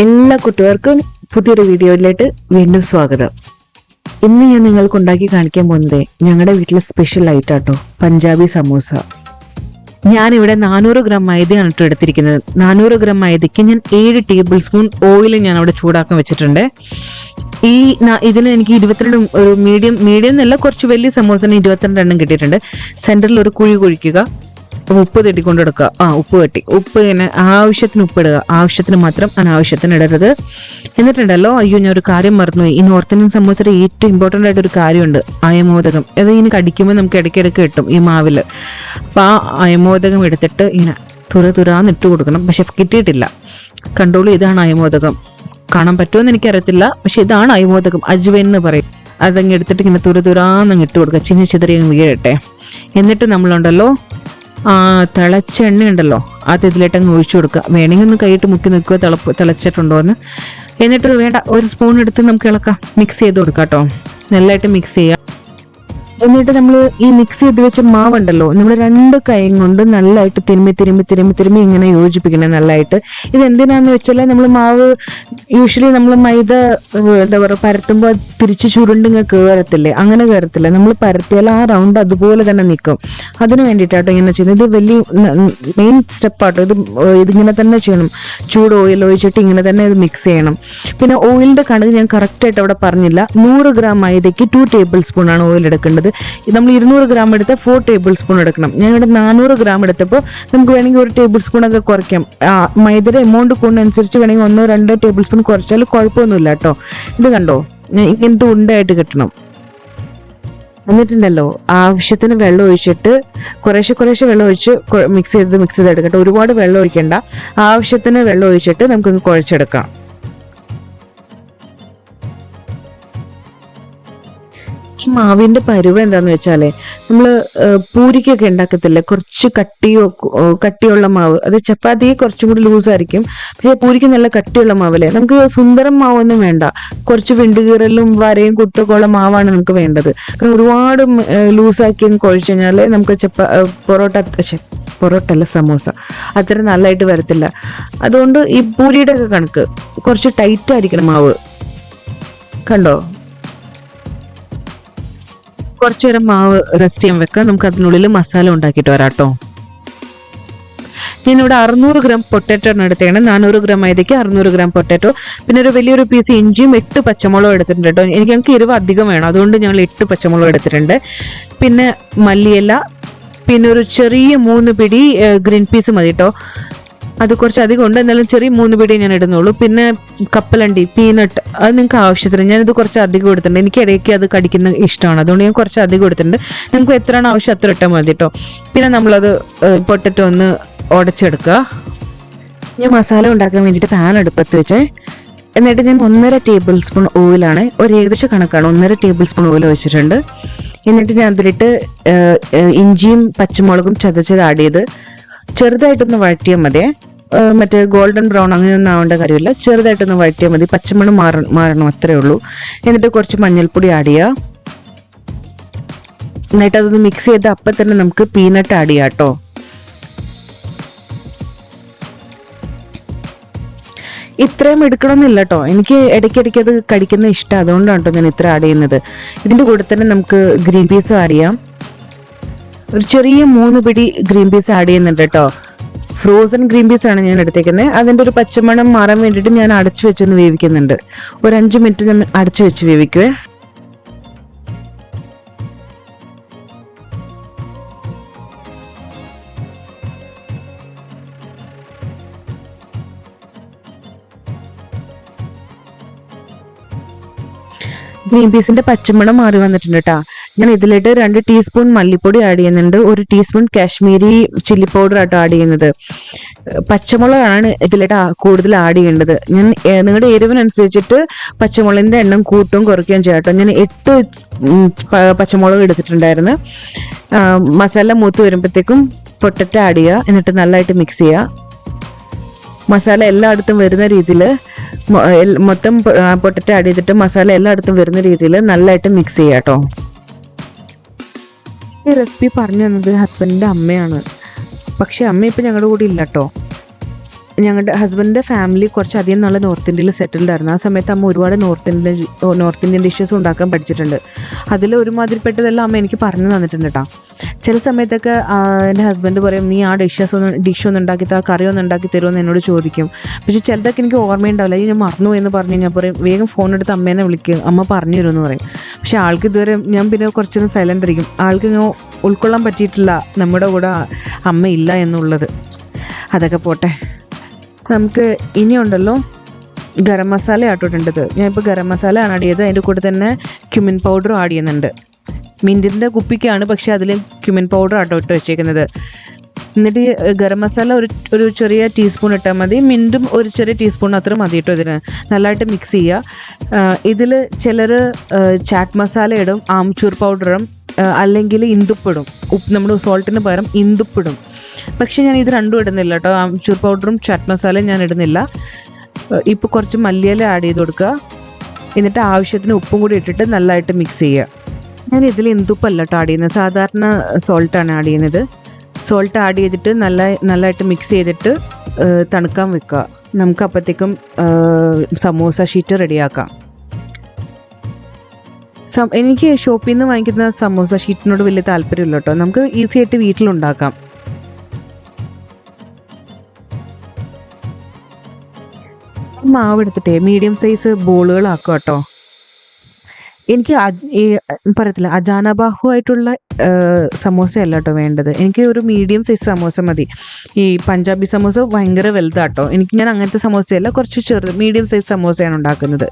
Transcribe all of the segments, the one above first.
എല്ലാ കുട്ടികൾക്കും പുതിയൊരു വീഡിയോയിലേക്ക് വീണ്ടും സ്വാഗതം. ഇന്ന് ഞാൻ നിങ്ങൾക്ക് ഉണ്ടാക്കി കാണിക്കാൻ പോകുന്നത് ഞങ്ങളുടെ വീട്ടിലെ സ്പെഷ്യൽ ഐറ്റാട്ടോ, പഞ്ചാബി സമോസ. ഞാനിവിടെ 400 ഗ്രാം മൈദയാണ് കേട്ടോ എടുത്തിരിക്കുന്നത്. 400 ഗ്രാം മൈദയ്ക്ക് ഞാൻ 7 ടേബിൾ സ്പൂൺ ഓയിൽ ഞാൻ അവിടെ ചൂടാക്കാൻ വെച്ചിട്ടുണ്ട്. ഇതിന് എനിക്ക് 22 ഒരു മീഡിയം എന്നല്ല, കുറച്ച് വലിയ സമോസന് 22 എണ്ണം കിട്ടിയിട്ടുണ്ട്. സെന്ററിൽ ഒരു കുഴി കുഴിക്കുക, ഉപ്പ് തട്ടിക്കൊണ്ട് എടുക്കുക. ഉപ്പ് ഇങ്ങനെ ആവശ്യത്തിന് ഉപ്പിടുക, ആവശ്യത്തിന് മാത്രം, അനാവശ്യത്തിന് ഇടരുത്. എന്നിട്ടുണ്ടല്ലോ, അയ്യോ ഞാൻ ഒരു കാര്യം മറന്നുപോയി. ഈ നോർത്ത് ഇന്ത്യൻ സമോസയുടെ ഏറ്റവും ഇമ്പോർട്ടൻ്റ് ആയിട്ട് ഒരു കാര്യമുണ്ട്, അയമോദകം. അത് ഇങ്ങനെ കടിക്കുമ്പോൾ നമുക്ക് ഇടയ്ക്കിടയ്ക്ക് കിട്ടും ഈ മാവിൽ. അപ്പം ആ അയമോദകം എടുത്തിട്ട് ഇങ്ങനെ തുരാന്ന് ഇട്ട് കൊടുക്കണം. പക്ഷെ കിട്ടിയിട്ടില്ല, കണ്ടോളൂ, ഇതാണ് അയമോദകം. കാണാൻ പറ്റുമെന്ന് എനിക്കറിയത്തില്ല, പക്ഷെ ഇതാണ് അയമോദകം, അജ്വൈൻ എന്ന് പറയും. അതങ്ങ് എടുത്തിട്ട് ഇങ്ങനെ തുരാന്നങ്ങ് ഇട്ട് കൊടുക്കുക, ചിതറി അങ്ങ് വീഴട്ടെ. എന്നിട്ട് നമ്മളുണ്ടല്ലോ, തിളച്ച എണ്ണ ഉണ്ടല്ലോ, അത് ഇതിലേട്ടങ്ങ് ഒഴിച്ചു കൊടുക്കുക. വേണമെങ്കിൽ ഒന്ന് കൈയിട്ട് മുക്കി നിൽക്കുക തിളച്ചിട്ടുണ്ടോ എന്ന്. എന്നിട്ട് വേണ്ട, ഒരു സ്പൂൺ എടുത്ത് നമുക്ക് ഇളക്കാം, മിക്സ് ചെയ്ത് കൊടുക്കാം കേട്ടോ. നല്ലതായിട്ട് മിക്സ് ചെയ്യാം. എന്നിട്ട് നമ്മൾ ഈ മിക്സ് ചെയ്ത് വെച്ച മാവുണ്ടല്ലോ, നമ്മൾ 2 കൈ കൊണ്ട് നല്ലതായിട്ട് തിരുമ്മി ഇങ്ങനെ യോജിപ്പിക്കണം നല്ലതായിട്ട്. ഇത് എന്തിനാന്ന് വെച്ചാൽ, നമ്മൾ മാവ് യൂഷ്വലി നമ്മൾ മൈദ എന്താ പറയുക പരത്തുമ്പോൾ തിരിച്ച് ചുരുണ്ടിങ്ങ് കയറത്തില്ലേ, അങ്ങനെ കയറത്തില്ല. നമ്മൾ പരത്തിയാൽ ആ റൗണ്ട് അതുപോലെ തന്നെ നിൽക്കും. അതിന് വേണ്ടിയിട്ടാട്ടോ ഇങ്ങനെ ചെയ്യുന്നത്. ഇത് വലിയ മെയിൻ സ്റ്റെപ്പാട്ടോ. ഇതിങ്ങനെ തന്നെ ചെയ്യണം. ചൂട് ഓയിൽ ഒഴിച്ചിട്ട് ഇങ്ങനെ തന്നെ ഇത് മിക്സ് ചെയ്യണം. പിന്നെ ഓയിലിന്റെ കണക്ക് ഞാൻ കറക്റ്റായിട്ട് അവിടെ പറഞ്ഞില്ല. 100 ഗ്രാം മൈദയ്ക്ക് 2 ടേബിൾ സ്പൂൺ ആണ് ഓയിൽ എടുക്കേണ്ടത്. നമ്മൾ 200 ഗ്രാം എടുത്ത 4 ടേബിൾ സ്പൂൺ എടുക്കണം. ഞങ്ങളുടെ 400 ഗ്രാം എടുത്തപ്പോൾ നമുക്ക് വേണമെങ്കിൽ 1 ടേബിൾ സ്പൂൺ ഒക്കെ കുറയ്ക്കാം. മൈദയുടെ എമൗണ്ട് കൂടുന്നതനുസരിച്ച് വേണമെങ്കിൽ 1-2 ടേബിൾ സ്പൂൺ കുറച്ചാൽ കുഴപ്പമൊന്നുമില്ല കേട്ടോ. ഇത് കണ്ടോ, ഇങ്ങനത്തെ ഉണ്ടായിട്ട് കിട്ടണം. എന്നിട്ടുണ്ടല്ലോ, ആവശ്യത്തിന് വെള്ളം ഒഴിച്ചിട്ട് കുറേശ്ശെ വെള്ളം ഒഴിച്ച് മിക്സ് ചെയ്ത് എടുക്കട്ടെ. ഒരുപാട് വെള്ളം ഒഴിക്കണ്ട, ആവശ്യത്തിന് വെള്ളം ഒഴിച്ചിട്ട് നമുക്കൊന്ന് കുഴച്ചെടുക്കാം. ഈ മാവിന്റെ പരുവം എന്താന്ന് വെച്ചാലേ, നമ്മള് പൂരിക്കൊക്കെ ഉണ്ടാക്കത്തില്ലേ, കുറച്ച് കട്ടിയുള്ള മാവ്. അത് ചപ്പാത്തി കുറച്ചും കൂടി ലൂസായിരിക്കും, പക്ഷെ പൂരിക്ക് നല്ല കട്ടിയുള്ള മാവല്ലേ. നമുക്ക് സുന്ദരം മാവൊന്നും വേണ്ട, കുറച്ച് വിണ്ടുകീറലും വരയും കുത്തൊക്കെ ഉള്ള മാവാണ് നമുക്ക് വേണ്ടത്. കാരണം ഒരുപാട് ലൂസാക്കി കുഴച്ച് കഴിഞ്ഞാല് നമുക്ക് പൊറോട്ട അല്ല, സമോസ അത്ര നല്ലതായിട്ട് വരത്തില്ല. അതുകൊണ്ട് ഈ പൂരിയുടെ ഒക്കെ കണക്ക് കുറച്ച് ടൈറ്റ് ആയിരിക്കണം മാവ്. കണ്ടോ, കുറച്ചു നേരം മാവ് റെസ്റ്റ് ചെയ്യാൻ വെക്കാം. നമുക്ക് അതിനുള്ളിൽ മസാല ഉണ്ടാക്കിയിട്ട് വരാം കേട്ടോ. ഞാനിവിടെ 600 ഗ്രാം പൊട്ടാറ്റോ എടുത്തേണ്. 400 ഗ്രാം മൈദയ്ക്ക് 600 ഗ്രാം പൊട്ടാറ്റോ, പിന്നെ ഒരു വലിയൊരു പീസ് ഇഞ്ചിയും 8 പച്ചമുളകും എടുത്തിട്ടുണ്ട് കേട്ടോ. ഞങ്ങൾക്ക് എരിവ് അധികം വേണം, അതുകൊണ്ട് ഞങ്ങൾ 8 പച്ചമുളക് എടുത്തിട്ടുണ്ട്. പിന്നെ മല്ലിയില, പിന്നെ ഒരു ചെറിയ 3 പിടി ഗ്രീൻ പീസ് മതി കേട്ടോ. അത് കുറച്ച് അധികം ഉണ്ട്, എന്നാലും ചെറിയ 3 പിടി ഞാൻ ഇടുന്നുള്ളൂ. പിന്നെ കപ്പലണ്ടി, പീനട്ട്, അത് നിങ്ങൾക്ക് ആവശ്യത്തിന്. ഞാനിത് കുറച്ച് അധികം എടുത്തിട്ടുണ്ട്, എനിക്ക് ഇടയ്ക്ക് അത് കടിക്കുന്ന ഇഷ്ടമാണ്, അതുകൊണ്ട് ഞാൻ കുറച്ച് അധികം എടുത്തിട്ടുണ്ട്. നിങ്ങൾക്ക് എത്രയാണ് ആവശ്യം അത്ര ഇട്ടാൽ മതി കേട്ടോ. പിന്നെ നമ്മളത് പൊട്ടറ്റോ ഒന്ന് ഉടച്ചെടുക്കുക. ഞാൻ മസാല ഉണ്ടാക്കാൻ വേണ്ടിയിട്ട് പാൻ അടുപ്പത്ത് വെച്ചേ. എന്നിട്ട് ഞാൻ 1.5 ടേബിൾ സ്പൂൺ ഓയിലാണ്, ഒരു ഏകദേശ കണക്കാണ്, 1.5 ടേബിൾ സ്പൂൺ ഓയിൽ വെച്ചിട്ടുണ്ട്. എന്നിട്ട് ഞാൻ അതിലിട്ട് ഇഞ്ചിയും പച്ചമുളകും ചതച്ചത് ആഡ് ചെയ്ത് ചെറുതായിട്ടൊന്ന് വഴറ്റിയാൽ മതിയേ. മറ്റേ ഗോൾഡൻ ബ്രൗൺ അങ്ങനെയൊന്നും ആവേണ്ട കാര്യമില്ല, ചെറുതായിട്ടൊന്ന് വഴറ്റിയാൽ മതി. പച്ചമണം മാറണം, അത്രേ ഉള്ളൂ. എന്നിട്ട് കുറച്ച് മഞ്ഞൾപ്പൊടി ആഡ് ചെയ്യുക. എന്നിട്ട് അതൊന്ന് മിക്സ് ചെയ്ത് അപ്പം തന്നെ നമുക്ക് പീനട്ട് ആഡ് ചെയ്യാം കേട്ടോ. ഇത്രയും എടുക്കണമെന്നില്ല കേട്ടോ, എനിക്ക് ഇടയ്ക്കിടയ്ക്ക് അത് കടിക്കുന്ന ഇഷ്ടം, അതുകൊണ്ടാണ് കേട്ടോ ഞാൻ ഇത്ര ആഡ് ചെയ്യുന്നത്. ഇതിൻ്റെ കൂടെ തന്നെ നമുക്ക് ഗ്രീൻ പീസ് ആഡ് ചെയ്യാം. ഒരു ചെറിയ 3 പിടി ഗ്രീൻ പീസ് ആഡ് ചെയ്യുന്നുണ്ട് കേട്ടോ. ഫ്രോസൺ ഗ്രീൻ പീസ് ആണ് ഞാൻ എടുത്തേക്കുന്നത്. അതിൻ്റെ ഒരു പച്ചമണം മാറാൻ വേണ്ടിയിട്ട് ഞാൻ അടച്ചു വെച്ചൊന്ന് വേവിക്കുന്നുണ്ട്. ഒരു 5 മിനിറ്റ് ഞാൻ അടച്ചു വെച്ച് വേവിക്കുവേ. ഗ്രീൻ പീസിന്റെ പച്ചമണം മാറി വന്നിട്ടുണ്ട് കേട്ടോ. ഞാൻ ഇതിലിട്ട് 2 ടീസ്പൂൺ മല്ലിപ്പൊടി ആഡ് ചെയ്യുന്നുണ്ട്, 1 ടീസ്പൂൺ കാശ്മീരി ചില്ലി പൗഡർ ആട്ടോ ആഡ് ചെയ്യുന്നത്. പച്ചമുളകാണ് ഇതിലിട്ട് കൂടുതൽ ആഡ് ചെയ്യേണ്ടത്. ഞാൻ നിങ്ങളുടെ എരിവിനനുസരിച്ചിട്ട് പച്ചമുളകിന്റെ എണ്ണം കൂട്ടും കുറയ്ക്കുകയും ചെയ്യാം കേട്ടോ. ഞാൻ 8 പച്ചമുളക് എടുത്തിട്ടുണ്ടായിരുന്നു. മസാല മൂത്ത് വരുമ്പോഴത്തേക്കും പൊട്ടറ്റോ ആഡ് ചെയ്യുക. എന്നിട്ട് നല്ലതായിട്ട് മിക്സ് ചെയ്യുക. മസാല എല്ലായിടത്തും വരുന്ന രീതിയിൽ മൊത്തം പൊട്ടറ്റോ ആഡ് ചെയ്തിട്ട് മസാല എല്ലായിടത്തും വരുന്ന രീതിയിൽ നല്ലതായിട്ട് മിക്സ് ചെയ്യാം കേട്ടോ. ഈ റെസിപ്പി പറഞ്ഞു തന്നത് ഹസ്ബൻഡിൻ്റെ അമ്മയാണ്. പക്ഷേ അമ്മ ഇപ്പോൾ ഞങ്ങളുടെ കൂടെ ഇല്ല കേട്ടോ. ഞങ്ങളുടെ ഹസ്ബൻഡിൻ്റെ ഫാമിലി കുറച്ചധികം നാൾ നോർത്ത് ഇന്ത്യയിൽ സെറ്റിൽഡ് ആയിരുന്നു. ആ സമയത്ത് അമ്മ ഒരുപാട് നോർത്ത് ഇന്ത്യൻ ഡിഷസ് ഉണ്ടാക്കാൻ പഠിച്ചിട്ടുണ്ട്. അതിൽ ഒരുമാതിരിപ്പെട്ടതെല്ലാം അമ്മ എനിക്ക് പറഞ്ഞു തന്നിട്ടുണ്ട് കേട്ടോ. ചില സമയത്തൊക്കെ എൻ്റെ ഹസ്ബൻഡ് പറയും, നീ ആ ഡിഷൊന്നും ഉണ്ടാക്കി ആ കറി ഒന്ന് ഉണ്ടാക്കി തരുമെന്ന് എന്നോട് ചോദിക്കും. പക്ഷേ ചിലതൊക്കെ എനിക്ക് ഓർമ്മയുണ്ടാവില്ല. ഈ ഞാൻ മറന്നു എന്ന് പറഞ്ഞു കഴിഞ്ഞാൽ പറയും, വേഗം ഫോൺ എടുത്ത് അമ്മേനെ വിളിക്കും, അമ്മ പറഞ്ഞു തരുമെന്ന് പറയും. പക്ഷേ ആൾക്ക് ഇതുവരെ ഞാൻ പിന്നെ കുറച്ചൊന്ന് സൈലൻ്റ് ആയിരിക്കും. ആൾക്ക് ഇങ്ങനെ ഉൾക്കൊള്ളാൻ പറ്റിയിട്ടില്ല നമ്മുടെ കൂടെ അമ്മയില്ല എന്നുള്ളത്. അതൊക്കെ പോട്ടെ. നമുക്ക് ഇനിയുണ്ടല്ലോ ഗരം മസാല ആട്ടിട്ടുണ്ടത്. ഞാനിപ്പോൾ ഗരം മസാല ആഡ് ചെയ്ത് അതിൻ്റെ കൂടെ തന്നെ ക്യുമിൻ പൗഡറും ആഡ് ചെയ്യുന്നുണ്ട്. മിൻറ്റിൻ്റെ കുപ്പിക്കാണ്, പക്ഷേ അതിൽ ക്യുമിൻ പൗഡർ ആട്ടോ ഇട്ട് വെച്ചേക്കുന്നത്. എന്നിട്ട് ഗരം മസാല ഒരു ചെറിയ ടീസ്പൂൺ ഇട്ടാൽ മതി, മിൻറ്റും ഒരു ചെറിയ ടീസ്പൂൺ അത്ര മതി കേട്ടോ. ഇതിന് നല്ലതായിട്ട് മിക്സ് ചെയ്യുക. ഇതിൽ ചിലർ ചാറ്റ് മസാല ഇടും, ആംചൂർ പൗഡറും, അല്ലെങ്കിൽ ഇന്ദുപ്പിടും. നമ്മൾ സോൾട്ടിന് പകരം ഇന്ദുപ്പിടും. പക്ഷേ ഞാൻ ഇത് രണ്ടും ഇടുന്നില്ല കേട്ടോ. ആംചൂർ പൗഡറും ചാറ്റ് മസാലയും ഞാൻ ഇടുന്നില്ല. ഇപ്പോൾ കുറച്ച് മല്ലിയില ആഡ് ചെയ്ത് കൊടുക്കുക. എന്നിട്ട് ആവശ്യത്തിന് ഉപ്പും കൂടി ഇട്ടിട്ട് നല്ലതായിട്ട് മിക്സ് ചെയ്യുക. ഞാൻ ഇതിൽ ഇന്ദുപ്പല്ല കേട്ടോ ആഡ് ചെയ്യുന്നത്, സാധാരണ സോൾട്ടാണ് ആഡ് ചെയ്യുന്നത്. സോൾട്ട് ആഡ് ചെയ്തിട്ട് നല്ലതായിട്ട് മിക്സ് ചെയ്തിട്ട് തണുക്കാൻ വെക്കുക. നമുക്ക് അപ്പോഴത്തേക്കും സമോസ ഷീറ്റ് റെഡിയാക്കാം. എനിക്ക് ഷോപ്പിൽ നിന്ന് വാങ്ങിക്കുന്ന സമോസ ഷീറ്റിനോട് വലിയ താല്പര്യമില്ല കേട്ടോ. നമുക്ക് ഈസി ആയിട്ട് വീട്ടിലുണ്ടാക്കാം. മാവ് എടുത്തിട്ടേ മീഡിയം സൈസ് ബോളുകളാക്കുക കേട്ടോ. എനിക്ക് പറയത്തില്ല, അജാനബാഹു ആയിട്ടുള്ള സമോസയല്ല കേട്ടോ വേണ്ടത്. എനിക്ക് ഒരു മീഡിയം സൈസ് സമോസ മതി. ഈ പഞ്ചാബി സമോസ ഭയങ്കര വലുതാട്ടോ. ഞാൻ അങ്ങനത്തെ സമോസയല്ല, കുറച്ച് മീഡിയം സൈസ് സമോസയാണ് ഉണ്ടാക്കുന്നത്.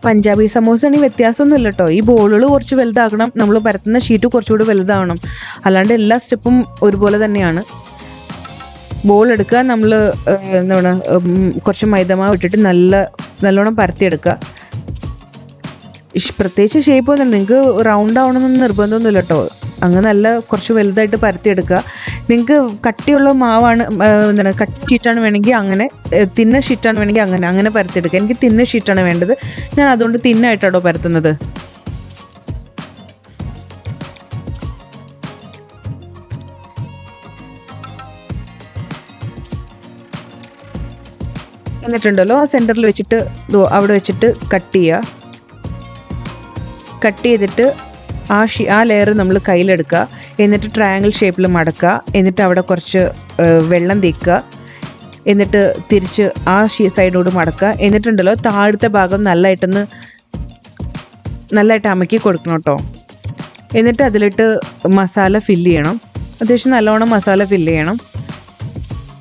പഞ്ചാബി സമോസ ആണെങ്കിൽ വ്യത്യാസമൊന്നുമില്ല കേട്ടോ. ഈ ബോളുകൾ കുറച്ച് വലുതാക്കണം, നമ്മൾ പരത്തുന്ന ഷീറ്റ് കുറച്ചുകൂടി വലുതാവണം. അല്ലാണ്ട് എല്ലാ സ്റ്റെപ്പും ഒരുപോലെ തന്നെയാണ്. ബോൾ എടുക്കുക, നമ്മൾ എന്താണ് കുറച്ച് മൈദമാവ് ഇട്ടിട്ട് നല്ലോണം പരത്തിയെടുക്കുക. പ്രത്യേകിച്ച് ഷേപ്പ് ഒന്നും നിങ്ങൾക്ക് റൗണ്ട് ആവണമെന്നൊന്നും നിർബന്ധമൊന്നുമില്ല കേട്ടോ. അങ്ങ് കുറച്ച് വലുതായിട്ട് പരത്തിയെടുക്കുക. നിങ്ങൾക്ക് കട്ടിയുള്ള മാവാണ്, എന്താണ് കട്ടി ഷീറ്റാണ് വേണമെങ്കിൽ അങ്ങനെ, തിന്ന ഷീറ്റാണ് വേണമെങ്കിൽ അങ്ങനെ പരത്തിയെടുക്കുക. എനിക്ക് തിന്ന ഷീറ്റാണ് വേണ്ടത്, ഞാൻ അതുകൊണ്ട് തിന്നായിട്ടാണോ പരത്തുന്നത്. എന്നിട്ടുണ്ടല്ലോ ആ സെൻറ്ററിൽ വെച്ചിട്ട് അവിടെ വെച്ചിട്ട് കട്ട് ചെയ്യുക. കട്ട് ചെയ്തിട്ട് ആ ലെയർ നമ്മൾ കയ്യിലെടുക്കുക. എന്നിട്ട് ട്രയാങ്കിൾ ഷേപ്പിൽ മടക്കുക. എന്നിട്ട് അവിടെ കുറച്ച് വെള്ളം തേക്കുക. എന്നിട്ട് തിരിച്ച് ആ സൈഡോട് മടക്കുക. എന്നിട്ടുണ്ടല്ലോ താഴത്തെ ഭാഗം നല്ലതായിട്ട് അമക്കി കൊടുക്കണം കേട്ടോ. എന്നിട്ട് അതിലിട്ട് മസാല ഫില്ല് ചെയ്യണം. അത്യാവശ്യം നല്ലോണം മസാല ഫില്ല് ചെയ്യണം.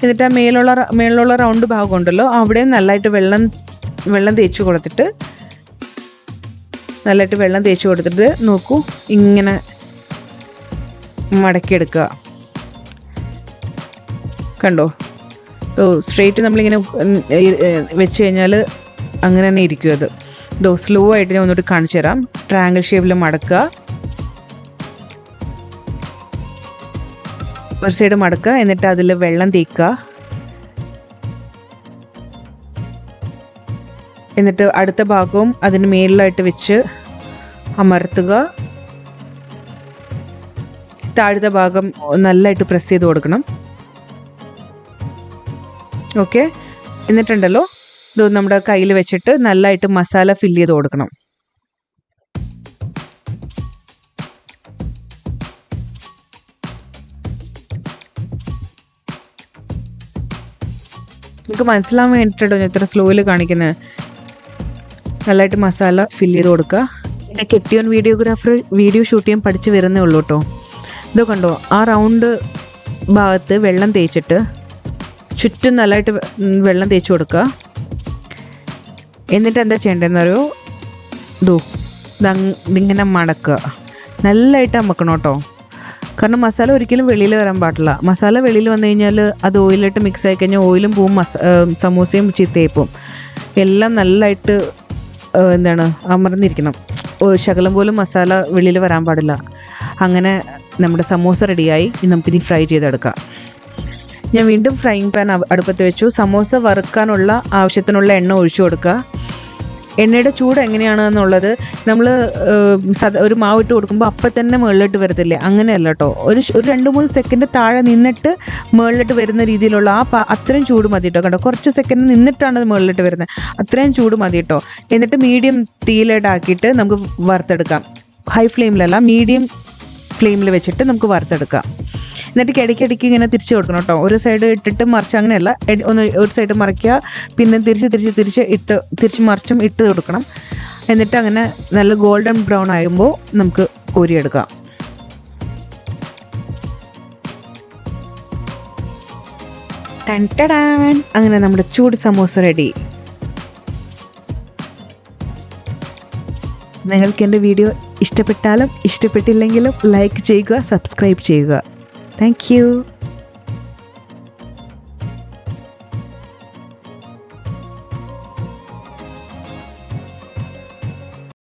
എന്നിട്ട് ആ മേലുള്ള റൗണ്ട് ഭാഗം ഉണ്ടല്ലോ അവിടെ നല്ലതായിട്ട് വെള്ളം തേച്ച് കൊടുത്തിട്ട് നോക്കൂ, ഇങ്ങനെ മടക്കിയെടുക്കുക. കണ്ടോ, സ്ട്രെയിറ്റ് നമ്മളിങ്ങനെ വെച്ച് കഴിഞ്ഞാൽ അങ്ങനെ തന്നെ ഇരിക്കും. അത് സ്ലോ ആയിട്ട് ഞാൻ ഒന്നുകൂടി കാണിച്ചു തരാം. ട്രയാങ്കിൾ ഷേപ്പിൽ മടക്കുക, ഒരു സൈഡ് മടക്കുക. എന്നിട്ട് അതിൽ വെള്ളം തേക്കുക. എന്നിട്ട് അടുത്ത ഭാഗവും അതിന് മേളിലായിട്ട് വെച്ച് അമർത്തുക. താഴത്തെ ഭാഗം നല്ലതായിട്ട് പ്രസ് ചെയ്ത് കൊടുക്കണം. ഓക്കെ, എന്നിട്ടുണ്ടല്ലോ ഇത് നമ്മുടെ കയ്യിൽ വെച്ചിട്ട് നല്ലതായിട്ട് മസാല ഫില്ല് ചെയ്ത് കൊടുക്കണം. നിങ്ങൾക്ക് മനസ്സിലാവാൻ വേണ്ടിയിട്ടോ ഞാൻ ഇത്ര സ്ലോയിൽ കാണിക്കുന്നത്. നല്ലതായിട്ട് മസാല ഫില്ല് ചെയ്ത് കൊടുക്കുക. എൻ്റെ കെട്ടിയോൻ വീഡിയോ ഷൂട്ട് ചെയ്യാൻ പഠിച്ച് വരുന്നേ ഉള്ളൂ കേട്ടോ. ഇത് കണ്ടോ, ആ റൗണ്ട് ഭാഗത്ത് വെള്ളം തേച്ചിട്ട് ചുറ്റും നല്ലതായിട്ട് വെള്ളം തേച്ച് കൊടുക്കുക. എന്നിട്ട് എന്താ ചെയ്യേണ്ടതെന്ന് അറിയോ, ഇതിങ്ങനെ മടക്കുക. നല്ലതായിട്ട് അമക്കണം കേട്ടോ. കാരണം മസാല ഒരിക്കലും വെളിയിൽ വരാൻ പാടില്ല. മസാല വെളിയിൽ വന്നു കഴിഞ്ഞാൽ അത് ഓയിലായിട്ട് മിക്സ് ആയി കഴിഞ്ഞാൽ ഓയിലും പോവും, സമൂസയും ചീത്തയായി പോവും. എല്ലാം നല്ലതായിട്ട് അമർന്നിരിക്കണം. ശകലം പോലും മസാല വെളിയിൽ വരാൻ പാടില്ല. അങ്ങനെ നമ്മുടെ സമൂസ റെഡിയായി. ഇനി നമുക്കിനി ഫ്രൈ ചെയ്തെടുക്കാം. ഞാൻ വീണ്ടും ഫ്രൈയിങ് പാൻ അടുപ്പത്ത് വെച്ചു. സമൂസ വറുക്കാനുള്ള ആവശ്യത്തിനുള്ള എണ്ണ ഒഴിച്ചു കൊടുക്കുക. എണ്ണയുടെ ചൂട് എങ്ങനെയാണെന്നുള്ളത് നമ്മൾ ഒരു മാവ് ഇട്ട് കൊടുക്കുമ്പോൾ അപ്പം തന്നെ മുകളിലോട്ട് വരത്തില്ലേ, അങ്ങനെയല്ല കേട്ടോ. ഒരു 2-3 സെക്കൻഡ് താഴെ നിന്നിട്ട് മുകളിലോട്ട് വരുന്ന രീതിയിലുള്ള അത്രയും ചൂട് മതി കേട്ടോ. കണ്ടോ, കുറച്ച് സെക്കൻഡ് നിന്നിട്ടാണ് അത് മുകളിലോട്ട് വരുന്നത്. അത്രയും ചൂട് മതി കേട്ടോ. എന്നിട്ട് മീഡിയം തീയിലോട്ടാക്കിയിട്ട് നമുക്ക് വറുത്തെടുക്കാം. ഹൈ ഫ്ലെയിമിലല്ല, മീഡിയം ഫ്ലെയിമിൽ വെച്ചിട്ട് നമുക്ക് വറുത്തെടുക്കാം. എന്നിട്ട് ഇടയ്ക്കിടയ്ക്ക് ഇങ്ങനെ തിരിച്ച് കൊടുക്കണം കേട്ടോ. ഒരു സൈഡ് ഇട്ടിട്ട് മറിച്ച്, അങ്ങനെയല്ല, ഒരു സൈഡ് മറിക്കുക, പിന്നെ തിരിച്ച് മറിച്ചും ഇട്ട് കൊടുക്കണം. എന്നിട്ട് അങ്ങനെ നല്ല ഗോൾഡൻ ബ്രൗൺ ആകുമ്പോൾ നമുക്ക് കോരിയെടുക്കാം. അങ്ങനെ നമ്മുടെ ചൂട് സമോസ റെഡി. നിങ്ങൾക്ക് എൻ്റെ വീഡിയോ ഇഷ്ടപ്പെട്ടാലും ഇഷ്ടപ്പെട്ടില്ലെങ്കിലും ലൈക്ക് ചെയ്യുക, സബ്സ്ക്രൈബ് ചെയ്യുക. Thank you.